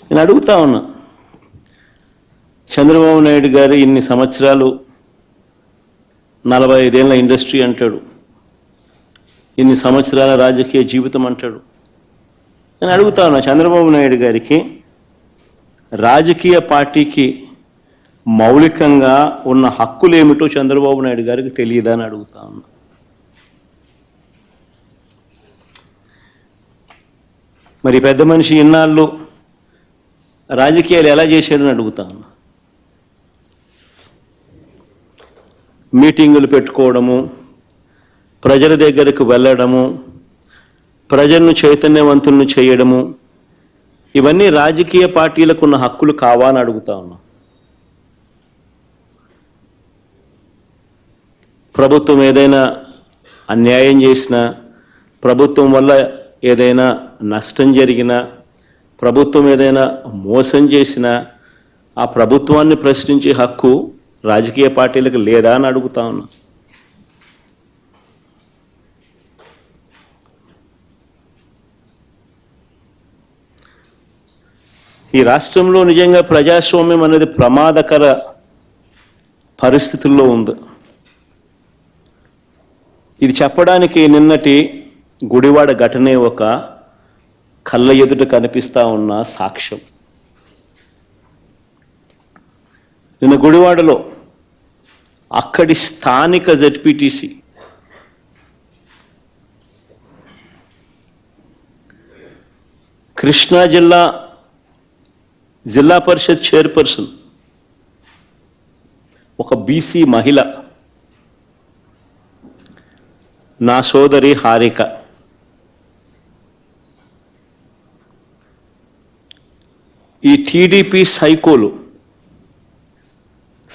నేను అడుగుతా ఉన్నా, చంద్రబాబు నాయుడు గారు ఇన్ని సంవత్సరాలు 45 ఏళ్ళ ఇండస్ట్రీ అంటాడు, ఇన్ని సంవత్సరాల రాజకీయ జీవితం అంటాడు. నేను అడుగుతా ఉన్నా, చంద్రబాబు నాయుడు గారికి రాజకీయ పార్టీకి మౌలికంగా ఉన్న హక్కులు ఏమిటో చంద్రబాబు నాయుడు గారికి తెలియదా అని అడుగుతా ఉన్నా. మరి పెద్ద మనిషి ఇన్నాళ్ళు రాజకీయాలు ఎలా చేశాడని అడుగుతా ఉన్నా. మీటింగులు పెట్టుకోవడము, ప్రజల దగ్గరకు వెళ్ళడము, ప్రజలను చైతన్యవంతులను చేయడము, ఇవన్నీ రాజకీయ పార్టీలకు ఉన్న హక్కులు కావా అని అడుగుతా ఉన్నా. ప్రభుత్వం ఏదైనా అన్యాయం చేసినా, ప్రభుత్వం వల్ల ఏదైనా నష్టం జరిగినా, ప్రభుత్వం ఏదైనా మోసం చేసినా ఆ ప్రభుత్వాన్ని ప్రశ్నించే హక్కు రాజకీయ పార్టీలకు లేదా అని అడుగుతా ఉన్నా. ఈ రాష్ట్రంలో నిజంగా ప్రజాస్వామ్యం అనేది ప్రమాదకర పరిస్థితుల్లో ఉంది. ఇది చెప్పడానికి నిన్నటి గుడివాడ ఘటనే ఒక కళ్ళ ఎదుట కనిపిస్తా ఉన్న సాక్ష్యం. నిన్న గుడివాడలో అక్కడి స్థానిక జెడ్పీటీసీ కృష్ణా జిల్లా పరిషత్ చైర్పర్సన్ ఒక బీసీ మహిళ, నా సోదరి హారిక, ఈ టీడీపీ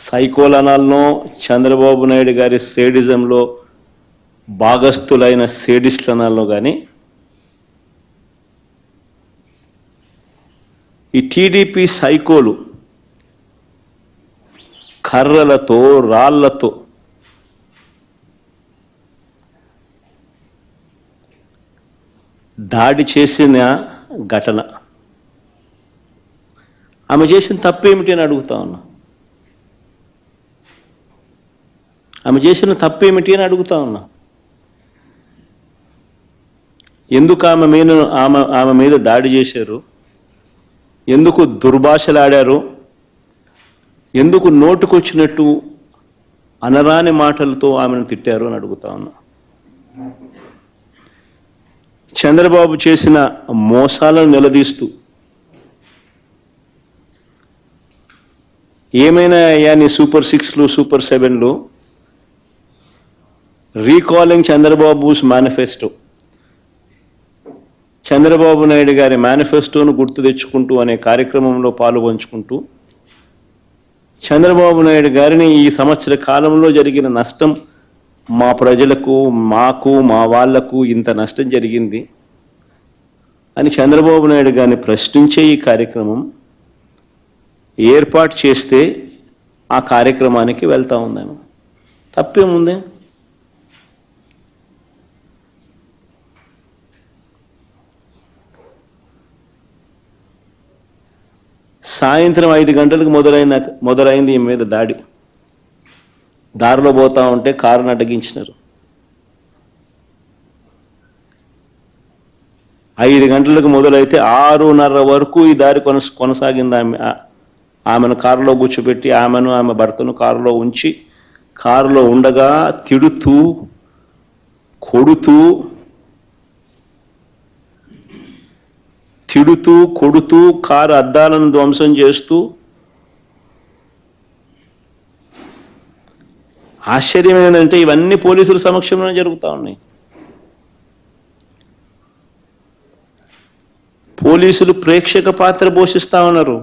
సైకోలనాల్లో చంద్రబాబు నాయుడు గారి సేడిజంలో భాగస్థులైన సేడిస్టులనాల్లో కానీ ఈ టీడీపీ సైకోలు కర్రలతో రాళ్లతో దాడి చేసిన ఘటన. ఆమె చేసిన తప్పేమిటి అని అడుగుతా ఉన్నా. ఆమె చేసిన తప్పేమిటి అని అడుగుతా ఉన్నా. ఎందుకు ఆమె మీద దాడి చేశారు, ఎందుకు దుర్భాషలాడారు, ఎందుకు నోటుకొచ్చినట్టు అనరాని మాటలతో ఆమెను తిట్టారు అని అడుగుతా ఉన్నా. చంద్రబాబు చేసిన మోసాలను నిలదీస్తూ, ఏమైనా అయ్యా నీ సూపర్ 6లు సూపర్ 7లు, రీకాలింగ్ చంద్రబాబుస్ మేనిఫెస్టో, చంద్రబాబు నాయుడు గారి మేనిఫెస్టోను గుర్తు తెచ్చుకుంటూ అనే కార్యక్రమంలో పాల్గొంచుకుంటూ చంద్రబాబు నాయుడు గారిని ఈ సంవత్సర కాలంలో జరిగిన నష్టం, మా ప్రజలకు, మాకు, మా వాళ్లకు ఇంత నష్టం జరిగింది అని చంద్రబాబు నాయుడు గారిని ప్రశ్నించే ఈ కార్యక్రమం ఏర్పాటు చేస్తే ఆ కార్యక్రమానికి వెళ్తా ఉందాను. తప్పేముంది? సాయంత్రం 5 గంటలకు మొదలైంది ఈ మీద దాడి. దారిలో పోతా ఉంటే కారును అడ్డగించినారు. 5 గంటలకు మొదలైతే 6:30 వరకు ఈ దారి కొనసాగింది. ఆమెను కారులో కూర్చోబెట్టి, ఆమె భర్తను కారులో ఉంచి, కారులో ఉండగా తిడుతూ, కొడుతూ కారు అద్దాలను ధ్వంసం చేస్తూ, ఆశ్చర్యం ఏంటంటే ఇవన్నీ పోలీసుల సమక్షంలోనే జరుగుతూ ఉన్నాయి. పోలీసులు ప్రేక్షక పాత్ర పోషిస్తూ ఉన్నారు.